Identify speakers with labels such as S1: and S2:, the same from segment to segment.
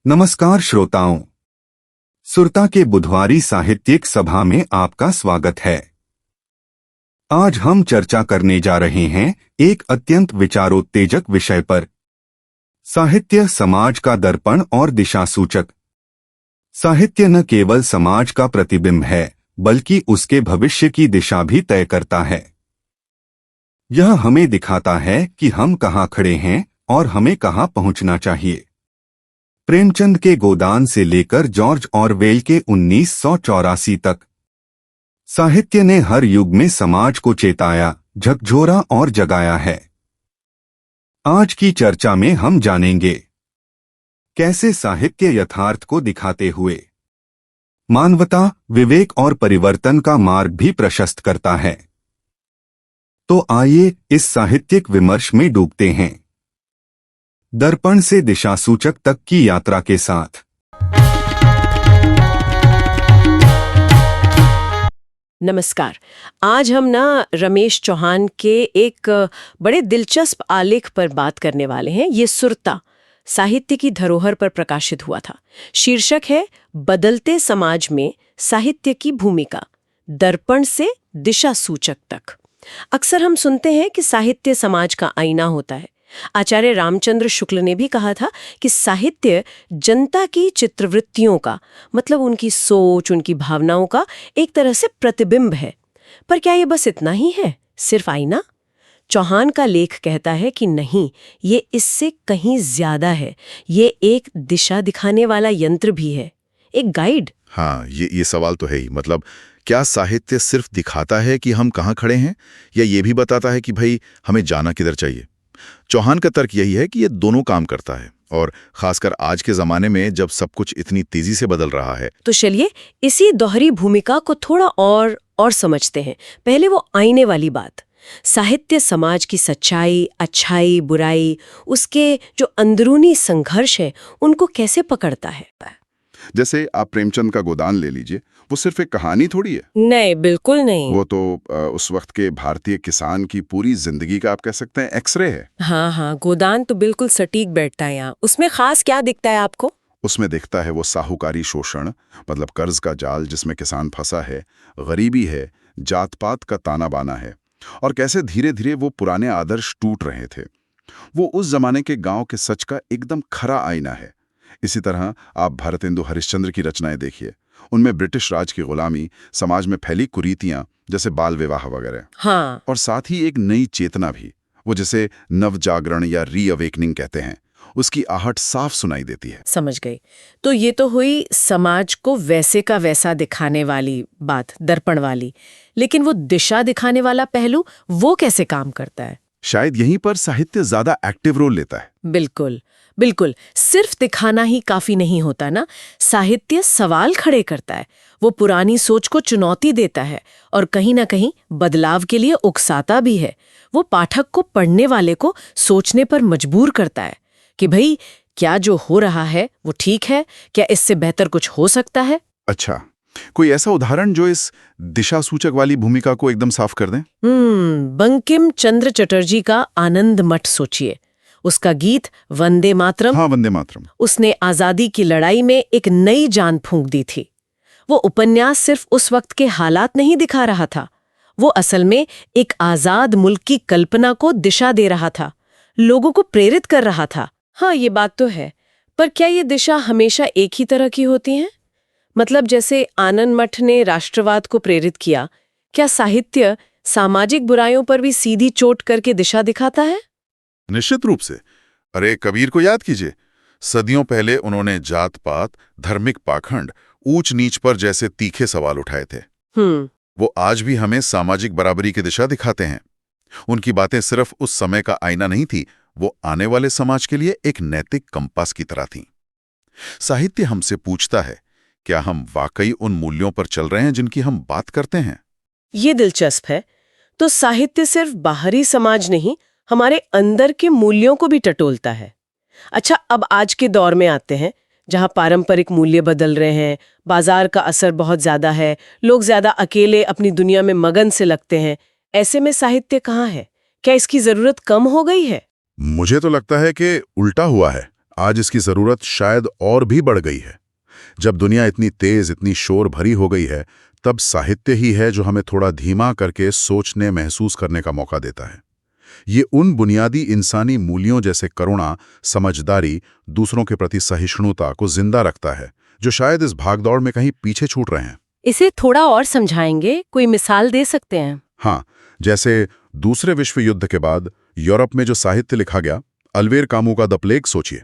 S1: नमस्कार श्रोताओं, सुरता के बुधवारी साहित्यिक सभा में आपका स्वागत है। आज हम चर्चा करने जा रहे हैं एक अत्यंत विचारोत्तेजक विषय पर। साहित्य समाज का दर्पण और दिशा सूचक। साहित्य न केवल समाज का प्रतिबिंब है, बल्कि उसके भविष्य की दिशा भी तय करता है। यह हमें दिखाता है कि हम कहाँ खड़े हैं और हमें कहाँ पहुंचना चाहिए। प्रेमचंद के गोदान से लेकर जॉर्ज ऑरवेल के 1984 तक साहित्य ने हर युग में समाज को चेताया, झकझोरा और जगाया है। आज की चर्चा में हम जानेंगे कैसे साहित्य यथार्थ को दिखाते हुए मानवता, विवेक और परिवर्तन का मार्ग भी प्रशस्त करता है। तो आइए इस साहित्यिक विमर्श में डूबते हैं, दर्पण से दिशा सूचक तक की यात्रा के साथ।
S2: नमस्कार। आज हम रमेश चौहान के एक बड़े दिलचस्प आलेख पर बात करने वाले हैं। ये सुरता साहित्य की धरोहर पर प्रकाशित हुआ था। शीर्षक है बदलते समाज में साहित्य की भूमिका, दर्पण से दिशा सूचक तक। अक्सर हम सुनते हैं कि साहित्य समाज का आईना होता है। आचार्य रामचंद्र शुक्ल ने भी कहा था कि साहित्य जनता की चित्रवृत्तियों का, मतलब उनकी सोच, उनकी भावनाओं का एक तरह से प्रतिबिंब है। पर क्या ये बस इतना ही है, सिर्फ आईना? चौहान का लेख कहता है कि नहीं, ये इससे कहीं ज्यादा है। ये एक दिशा दिखाने वाला यंत्र भी है, एक गाइड।
S3: हाँ, ये सवाल तो है ही। मतलब क्या साहित्य सिर्फ दिखाता है कि हम कहाँ खड़े हैं, या ये भी बताता है कि भाई हमें जाना किधर चाहिए? चौहान का तर्क यही है कि ये दोनों काम करता है, और खासकर आज के जमाने में जब सब कुछ इतनी तेजी से बदल रहा है।
S2: तो चलिए इसी दोहरी भूमिका को थोड़ा और समझते हैं। पहले वो आईने वाली बात। साहित्य समाज की सच्चाई, अच्छाई, बुराई, उसके जो अंदरूनी संघर्ष है, उनको कैसे पकड़ता है?
S4: जैसे आप प्रेमचंद का गोदान ले लीजिए, वो सिर्फ एक कहानी थोड़ी है।
S2: नहीं, बिल्कुल नहीं।
S4: वो तो उस वक्त के भारतीय किसान की पूरी जिंदगी का, आप कह सकते हैं, एक्सरे है।
S2: हाँ, गोदान तो बिल्कुल सटीक बैठता है यहाँ। उसमें खास क्या दिखता है आपको?
S4: उसमें दिखता है वो साहूकारी शोषण, मतलब कर्ज का जाल जिसमें किसान फंसा है, गरीबी है, जात पात का ताना बाना है, और कैसे धीरे धीरे वो पुराने आदर्श टूट रहे थे। वो उस जमाने के गांव के सच का एकदम खरा आईना है। इसी तरह आप भारतेंदु हरिश्चंद्र की रचनाएं देखिए। उनमें ब्रिटिश राज की गुलामी, समाज में फैली कुरीतियां जैसे बाल विवाह वगैरह,
S2: हाँ।
S4: और साथ ही एक नई चेतना भी, वो जिसे नव जागरण या रीअवेकनिंग कहते हैं, उसकी आहट साफ सुनाई देती है।
S2: समझ गई। तो ये तो हुई समाज को वैसे का वैसा दिखाने वाली बात, दर्पण वाली। लेकिन वो दिशा दिखाने वाला पहलू, वो कैसे काम करता है?
S4: शायद यहीं पर साहित्य ज्यादा एक्टिव रोल लेता है।
S2: बिल्कुल। सिर्फ दिखाना ही काफी नहीं होता ना। साहित्य सवाल खड़े करता है। वो पुरानी सोच को चुनौती देता है और कहीं ना कहीं बदलाव के लिए उकसाता भी है। वो पाठक को, पढ़ने वाले को सोचने पर मजबूर करता है कि भाई, क्या जो हो रहा है वो ठीक है? क्या इससे बेहतर कुछ हो सकता है?
S4: अच्छा, कोई ऐसा उदाहरण जो इस दिशा सूचक वाली भूमिका को एकदम साफ कर दें?
S2: बंकिम चंद्र चटर्जी का आनंद मठ सोचिए। उसका गीत वंदे मातरम।
S4: हाँ, वंदे मातरम।
S2: उसने आजादी की लड़ाई में एक नई जान फूंक दी थी। वो उपन्यास सिर्फ उस वक्त के हालात नहीं दिखा रहा था, वो असल में एक आजाद मुल्क की कल्पना को दिशा दे रहा था, लोगों को प्रेरित कर रहा था। हाँ, ये बात तो है। पर क्या ये दिशा हमेशा एक ही तरह की होती है? मतलब जैसे आनंद मठ ने राष्ट्रवाद को प्रेरित किया, क्या साहित्य सामाजिक बुराइयों पर भी सीधी चोट करके दिशा दिखाता है?
S3: निश्चित रूप से। अरे कबीर को याद कीजिए। सदियों पहले उन्होंने जात पात, धार्मिक पाखंड, ऊंच नीच पर जैसे तीखे सवाल उठाए थे। वो आज भी हमें सामाजिक बराबरी की दिशा दिखाते हैं। उनकी बातें सिर्फ उस समय का आईना नहीं थी, वो आने वाले समाज के लिए एक नैतिक कंपास की तरह थी। साहित्य हमसे पूछता है, क्या हम वाकई उन मूल्यों पर चल रहे हैं जिनकी हम बात करते हैं?
S2: ये दिलचस्प है। तो साहित्य सिर्फ बाहरी समाज नहीं, हमारे अंदर के मूल्यों को भी टटोलता है। अच्छा, अब आज के दौर में आते हैं, जहां पारंपरिक मूल्य बदल रहे हैं, बाजार का असर बहुत ज्यादा है, लोग ज्यादा अकेले अपनी दुनिया में मगन से लगते हैं। ऐसे में साहित्य कहाँ है? क्या इसकी जरूरत कम हो गई है?
S3: मुझे तो लगता है कि उल्टा हुआ है। आज इसकी जरूरत शायद और भी बढ़ गई है। जब दुनिया इतनी तेज, इतनी शोर भरी हो गई है, तब साहित्य ही है जो हमें थोड़ा धीमा करके सोचने, महसूस करने का मौका देता है। ये उन बुनियादी इंसानी मूल्यों जैसे करुणा, समझदारी, दूसरों के प्रति सहिष्णुता को जिंदा रखता है, जो शायद इस भागदौड़ में कहीं पीछे छूट रहे हैं।
S2: इसे थोड़ा और समझाएंगे? कोई मिसाल दे सकते हैं?
S3: हाँ, जैसे दूसरे विश्व युद्ध के बाद यूरोप में जो साहित्य लिखा गया, अल्बेर कामू का द प्लेग सोचिए।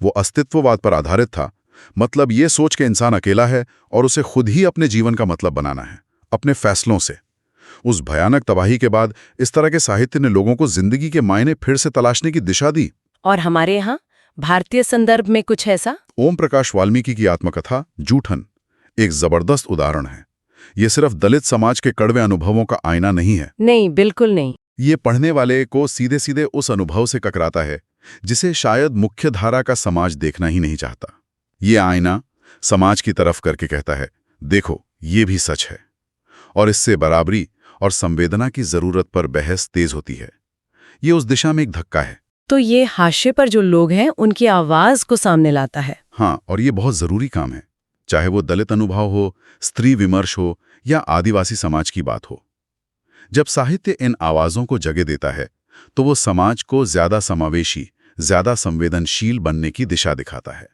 S3: वो अस्तित्ववाद पर आधारित था। मतलब ये सोच के इंसान अकेला है और उसे खुद ही अपने जीवन का मतलब बनाना है, अपने फैसलों से। उस भयानक तबाही के बाद इस तरह के साहित्य ने लोगों को जिंदगी के मायने फिर से तलाशने की दिशा दी।
S2: और हमारे यहाँ भारतीय संदर्भ में कुछ ऐसा?
S3: ओम प्रकाश वाल्मीकि की आत्मकथा जूठन एक जबरदस्त उदाहरण है। ये सिर्फ दलित समाज के कड़वे अनुभवों का आईना नहीं है।
S2: नहीं, बिल्कुल नहीं।
S3: ये पढ़ने वाले को सीधे सीधे उस अनुभव से ककराता है जिसे शायद मुख्य धारा का समाज देखना ही नहीं चाहता। ये आईना समाज की तरफ करके कहता है, देखो ये भी सच है। और इससे बराबरी और संवेदना की जरूरत पर बहस तेज होती है। ये उस दिशा में एक धक्का है।
S2: तो ये हाशिए पर जो लोग हैं उनकी आवाज को सामने लाता है।
S3: हाँ, और ये बहुत जरूरी काम है, चाहे वो दलित अनुभव हो, स्त्री विमर्श हो या आदिवासी समाज की बात हो। जब साहित्य इन आवाजों को जगह देता है तो वो समाज को ज्यादा समावेशी, ज्यादा संवेदनशील बनने की दिशा दिखाता है।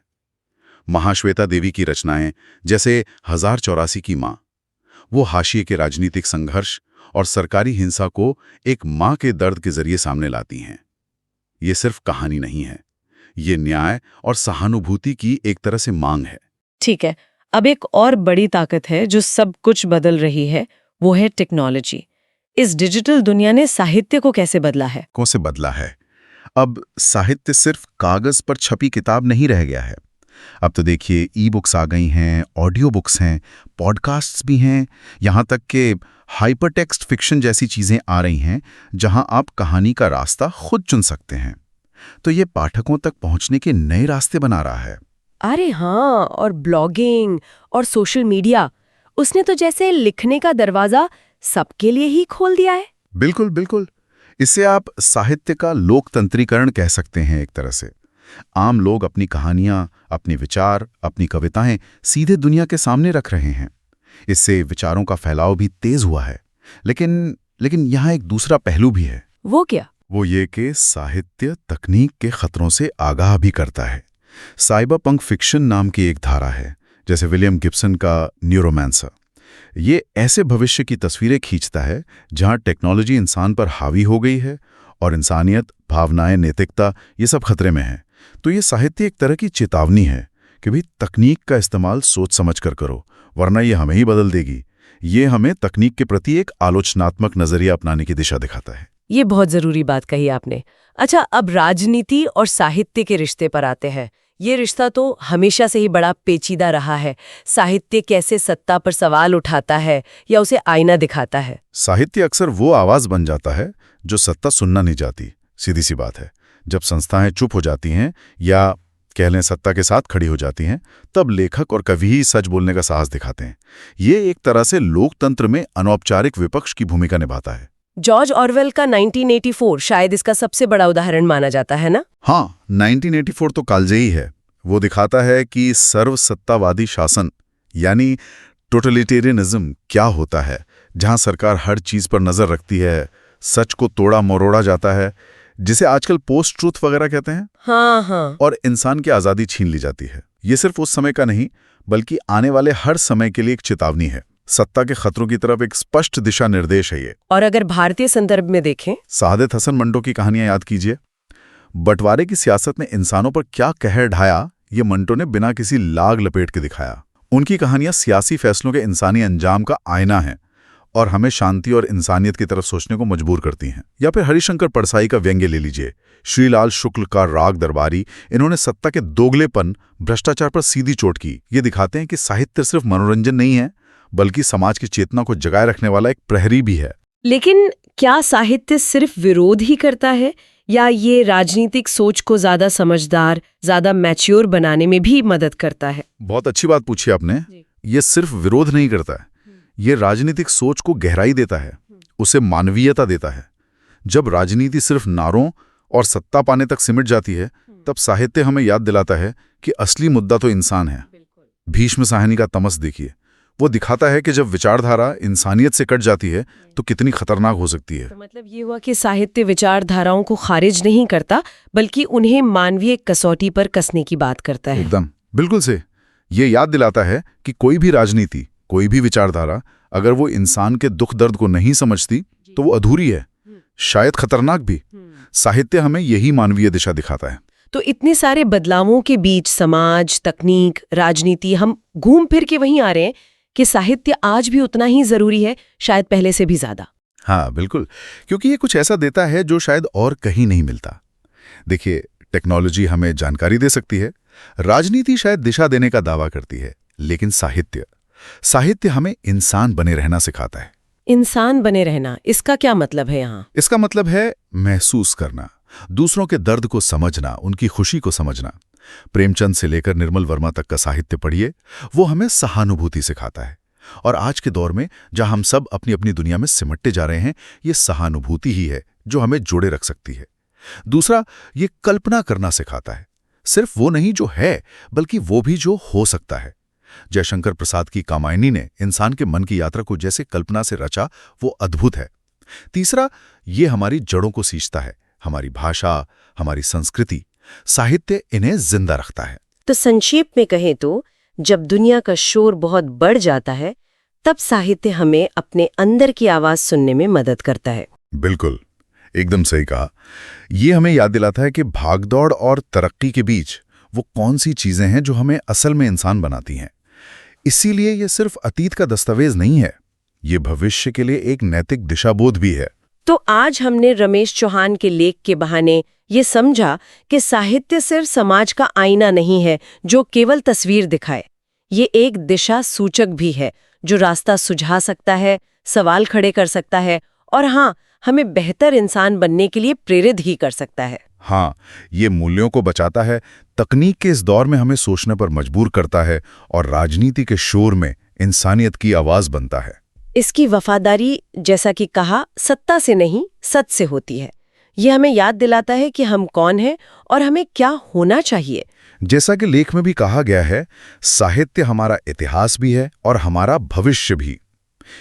S3: महाश्वेता देवी की रचनाएं जैसे 1084 की मां, वो हाशिए के राजनीतिक संघर्ष और सरकारी हिंसा को एक मां के दर्द के जरिए सामने लाती हैं। ये सिर्फ कहानी नहीं है, ये न्याय और सहानुभूति की एक तरह से मांग है।
S2: ठीक है, अब एक और बड़ी ताकत है जो सब कुछ बदल रही है, वो है टेक्नोलॉजी। इस डिजिटल दुनिया ने साहित्य को कैसे बदला है?
S4: से बदला है। अब साहित्य सिर्फ कागज पर छपी किताब नहीं रह गया है। अब तो देखिए, ई बुक्स आ गई हैं, ऑडियो बुक्स हैं, पॉडकास्ट्स भी हैं, यहाँ तक कि हाइपरटेक्स्ट फिक्शन जैसी चीजें आ रही हैं जहां आप कहानी का रास्ता खुद चुन सकते हैं। तो ये पाठकों तक पहुंचने के नए रास्ते बना रहा है।
S2: अरे हाँ, और ब्लॉगिंग और सोशल मीडिया, उसने तो जैसे लिखने का दरवाजा सबके लिए ही खोल दिया है।
S4: बिल्कुल बिल्कुल। इससे आप साहित्य का लोकतंत्रीकरण कह सकते हैं एक तरह से। आम लोग अपनी कहानियां, अपने विचार, अपनी कविताएं सीधे दुनिया के सामने रख रहे हैं। इससे विचारों का फैलाव भी तेज हुआ है। लेकिन यहाँ एक दूसरा पहलू भी है।
S2: वो क्या?
S4: वो ये कि साहित्य तकनीक के खतरों से आगाह भी करता है। साइबरपंक फिक्शन नाम की एक धारा है, जैसे विलियम गिब्सन का न्यूरोमांसर। ये ऐसे भविष्य की तस्वीरें खींचता है जहां टेक्नोलॉजी इंसान पर हावी हो गई है और इंसानियत, भावनाएं, नैतिकता ये सब खतरे में है। तो ये साहित्य एक तरह की चेतावनी है कि भाई तकनीक का इस्तेमाल सोच समझ कर करो, वरना ये हमें ही बदल देगी। ये हमें तकनीक के प्रति एक आलोचनात्मक नजरिया अपनाने की दिशा दिखाता है।
S2: ये बहुत जरूरी बात कही आपने। अच्छा, अब राजनीति और साहित्य के रिश्ते पर आते हैं। ये रिश्ता तो हमेशा से ही बड़ा पेचीदा रहा है। साहित्य कैसे सत्ता पर सवाल उठाता है या उसे आईना दिखाता है?
S4: साहित्य अक्सर वो आवाज बन जाता है जो सत्ता सुनना नहीं चाहती। सीधी सी बात है, जब संस्थाएं चुप हो जाती हैं या कह लें सत्ता के साथ खड़ी हो जाती हैं, तब लेखक और कवि ही सच बोलने का साहस दिखाते हैं। ये एक तरह से लोकतंत्र में अनौपचारिक विपक्ष की भूमिका निभाता है।
S2: जॉर्ज ऑरवेल का 1984 शायद इसका सबसे बड़ा उदाहरण माना जाता है ना?
S4: हाँ, 1984 तो कालजयी है। वो दिखाता है कि सर्वसत्तावादी शासन यानी टोटलिटेरियनिज्म क्या होता है, जहां सरकार हर चीज पर नजर रखती है, सच को तोड़ा मरोड़ा जाता है, जिसे आजकल पोस्ट ट्रूथ वगैरह कहते हैं।
S2: हाँ।
S4: और इंसान की आजादी छीन ली जाती है। ये सिर्फ उस समय का नहीं, बल्कि आने वाले हर समय के लिए एक चेतावनी है। सत्ता के खतरों की तरफ एक स्पष्ट दिशा निर्देश है ये।
S2: और अगर भारतीय संदर्भ में देखें,
S4: सादत हसन मंटो की कहानियां याद कीजिए। बंटवारे की सियासत ने इंसानों पर क्या कहर ढाया, ये मंटो ने बिना किसी लाग लपेट के दिखाया। उनकी कहानियां सियासी फैसलों के इंसानी अंजाम का आईना है और हमें शांति और इंसानियत की तरफ सोचने को मजबूर करती हैं। या फिर हरिशंकर परसाई का व्यंग्य ले लीजिए, श्रीलाल शुक्ल का राग दरबारी। इन्होंने सत्ता के दोगलेपन, भ्रष्टाचार पर सीधी चोट की। ये दिखाते हैं कि साहित्य सिर्फ मनोरंजन नहीं है, बल्कि समाज की चेतना को जगाए रखने वाला एक प्रहरी भी है।
S2: लेकिन क्या साहित्य सिर्फ विरोध ही करता है, या ये राजनीतिक सोच को ज्यादा समझदार, ज्यादा मैच्योर बनाने में भी मदद करता है?
S4: बहुत अच्छी बात पूछी आपने। ये सिर्फ विरोध नहीं करता है, ये राजनीतिक सोच को गहराई देता है, उसे मानवीयता देता है। जब राजनीति सिर्फ नारों और सत्ता पाने तक सिमट जाती है, तब साहित्य हमें याद दिलाता है कि असली मुद्दा तो इंसान है। भीष्म साहनी का तमस देखिए, वो दिखाता है कि जब विचारधारा इंसानियत से कट जाती है तो कितनी खतरनाक हो सकती है।
S2: तो मतलब ये हुआ कि साहित्य विचारधाराओं को खारिज नहीं करता, बल्कि उन्हें मानवीय कसौटी पर कसने की बात करता है।
S4: एकदम बिल्कुल से। ये याद दिलाता है कि कोई भी राजनीति, कोई भी विचारधारा अगर वो इंसान के दुख दर्द को नहीं समझती तो वो अधूरी है, शायद खतरनाक भी। साहित्य हमें यही मानवीय दिशा दिखाता है।
S2: तो इतने सारे बदलावों के बीच समाज, तकनीक, राजनीति, हम घूम फिर के वहीं आ रहे हैं कि साहित्य आज भी उतना ही जरूरी है, शायद पहले से भी ज्यादा।
S4: हाँ बिल्कुल, क्योंकि ये कुछ ऐसा देता है जो शायद और कहीं नहीं मिलता। देखिए, टेक्नोलॉजी हमें जानकारी दे सकती है, राजनीति शायद दिशा देने का दावा करती है, लेकिन साहित्य हमें इंसान बने रहना सिखाता है।
S2: इंसान बने रहना, इसका क्या मतलब है यहाँ?
S4: इसका मतलब है महसूस करना, दूसरों के दर्द को समझना, उनकी खुशी को समझना। प्रेमचंद से लेकर निर्मल वर्मा तक का साहित्य पढ़िए, वो हमें सहानुभूति सिखाता है। और आज के दौर में जहां हम सब अपनी अपनी दुनिया में सिमटते जा रहे हैं, ये सहानुभूति ही है जो हमें जोड़े रख सकती है। दूसरा, ये कल्पना करना सिखाता है, सिर्फ वो नहीं जो है, बल्कि वो भी जो हो सकता है। जयशंकर प्रसाद की कामायनी ने इंसान के मन की यात्रा को जैसे कल्पना से रचा, वो अद्भुत है। तीसरा, ये हमारी जड़ों को सींचता है, हमारी भाषा, हमारी संस्कृति। साहित्य इन्हें जिंदा रखता है।
S2: तो संक्षेप में कहें तो जब दुनिया का शोर बहुत बढ़ जाता है, तब साहित्य हमें अपने अंदर की आवाज सुनने में मदद करता है।
S4: बिल्कुल, एकदम सही कहा। ये हमें याद दिलाता है कि भागदौड़ और तरक्की के बीच वो कौन सी चीजें हैं जो हमें असल में इंसान बनाती हैं। इसीलिए ये सिर्फ अतीत का दस्तावेज नहीं है, ये भविष्य के लिए एक नैतिक दिशाबोध भी है।
S2: तो आज हमने रमेश चौहान के लेख के बहाने ये समझा कि साहित्य सिर्फ समाज का आईना नहीं है जो केवल तस्वीर दिखाए। ये एक दिशा सूचक भी है जो रास्ता सुझा सकता है, सवाल खड़े कर सकता है और हाँ, हमें बेहतर इंसान बनने के लिए प्रेरित ही कर सकता है।
S4: हाँ, ये मूल्यों को बचाता है, तकनीक के इस दौर में हमें सोचने पर मजबूर करता है और राजनीति के शोर में इंसानियत की आवाज बनता है।
S2: इसकी वफादारी, जैसा कि कहा, सत्ता से नहीं सच से होती है। यह हमें याद दिलाता है कि हम कौन हैं और हमें क्या होना चाहिए।
S4: जैसा कि लेख में भी कहा गया है, साहित्य हमारा इतिहास भी है और हमारा भविष्य भी।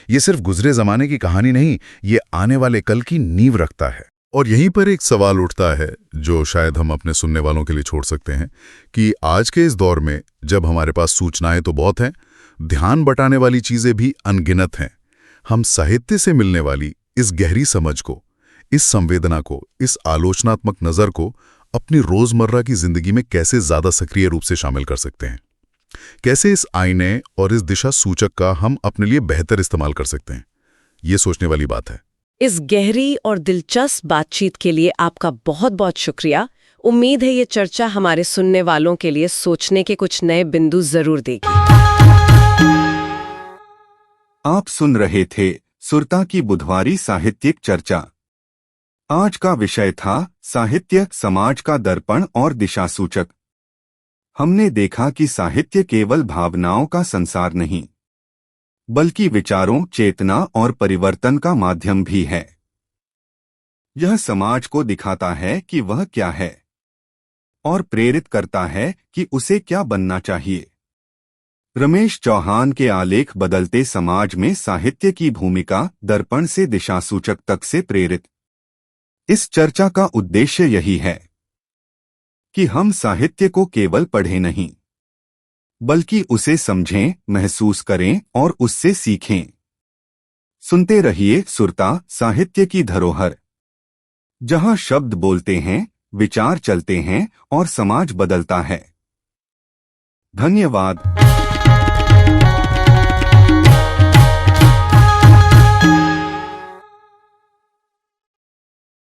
S4: ये सिर्फ गुजरे जमाने की कहानी नहीं, ये आने वाले कल की नींव रखता है। और यहीं पर एक सवाल उठता है जो शायद हम अपने सुनने वालों के लिए छोड़ सकते हैं कि आज के इस दौर में जब हमारे पास सूचनाएं तो बहुत हैं, ध्यान बटाने वाली चीजें भी अनगिनत हैं, हम साहित्य से मिलने वाली इस गहरी समझ को, इस संवेदना को, इस आलोचनात्मक नजर को अपनी रोजमर्रा की जिंदगी में कैसे ज्यादा सक्रिय रूप से शामिल कर सकते हैं? कैसे इस आईने और इस दिशा सूचक का हम अपने लिए बेहतर इस्तेमाल कर सकते हैं? ये सोचने वाली बात है।
S2: इस गहरी और दिलचस्प बातचीत के लिए आपका बहुत बहुत शुक्रिया। उम्मीद है ये चर्चा हमारे सुनने वालों के लिए सोचने के कुछ नए बिंदु जरूर देगी।
S1: आप सुन रहे थे सुरता की बुधवारी साहित्यिक चर्चा। आज का विषय था साहित्य, समाज का दर्पण और दिशा सूचक। हमने देखा कि साहित्य केवल भावनाओं का संसार नहीं, बल्कि विचारों, चेतना और परिवर्तन का माध्यम भी है। यह समाज को दिखाता है कि वह क्या है और प्रेरित करता है कि उसे क्या बनना चाहिए। रमेश चौहान के आलेख बदलते समाज में साहित्य की भूमिका, दर्पण से दिशासूचक तक से प्रेरित। इस चर्चा का उद्देश्य यही है कि हम साहित्य को केवल पढ़ें नहीं, बल्कि उसे समझें, महसूस करें और उससे सीखें। सुनते रहिए सुरता, साहित्य की धरोहर, जहां शब्द बोलते हैं, विचार चलते हैं और समाज बदलता है। धन्यवाद।